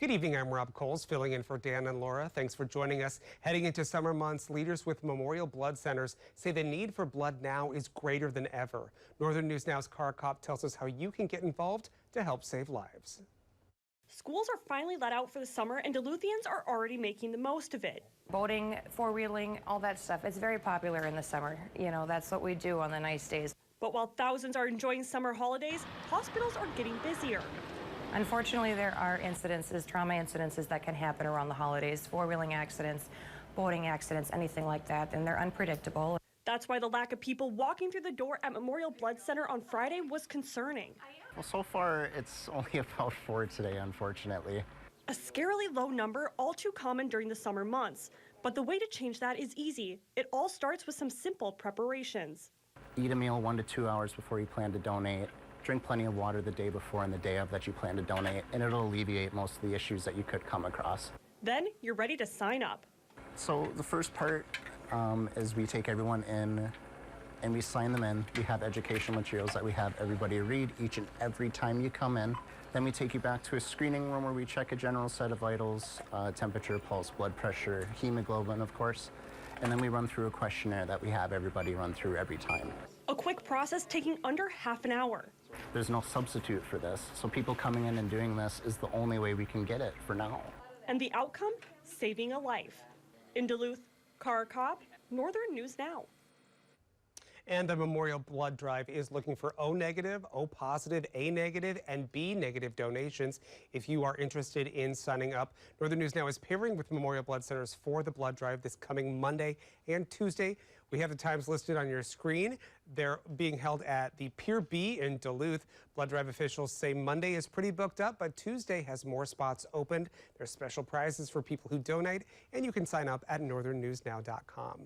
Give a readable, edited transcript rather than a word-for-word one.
Good evening, I'm Rob Coles, filling in for Dan and Laura. Thanks for joining us. Heading into summer months, leaders with Memorial Blood Centers say the need for blood now is greater than ever. Northern News Now's Car Cop tells us how you can get involved to help save lives. Schools are finally let out for the summer, and Duluthians are already making the most of it. Boating, four-wheeling, all that stuff. It's very popular in the summer. You know, that's what we do on the nice days. But while thousands are enjoying summer holidays, hospitals are getting busier. Unfortunately, there are incidences, trauma incidences that can happen around the holidays, four-wheeling accidents, boating accidents, anything like that, and they're unpredictable. That's why the lack of people walking through the door at Memorial Blood Center on Friday was concerning. Well, so far, it's only about 4 today, unfortunately. A scarily low number, all too common during the summer months. But the way to change that is easy. It all starts with some simple preparations. Eat a meal 1 to 2 hours before you plan to donate. Drink plenty of water the day before and the day of that you plan to donate, and it'll alleviate most of the issues that you could come across. Then you're ready to sign up. So the first part is we take everyone in and we sign them in. We have educational materials that we have everybody read each and every time you come in. Then we take you back to a screening room where we check a general set of vitals, temperature, pulse, blood pressure, hemoglobin, of course. And then we run through a questionnaire that we have everybody run through every time. A quick process taking under half an hour. There's no substitute for this, so people coming in and doing this is the only way we can get it for now. And the outcome? Saving a life. In Duluth, Car Cop, Northern News Now. And the Memorial Blood Drive is looking for O negative, O positive, A negative, and B negative donations. If you are interested in signing up, Northern News Now is pairing with Memorial Blood Centers for the blood drive this coming Monday and Tuesday. We have the times listed on your screen. They're being held at the Pier B in Duluth. Blood drive officials say Monday is pretty booked up, but Tuesday has more spots opened. There's special prizes for people who donate, and you can sign up at northernnewsnow.com.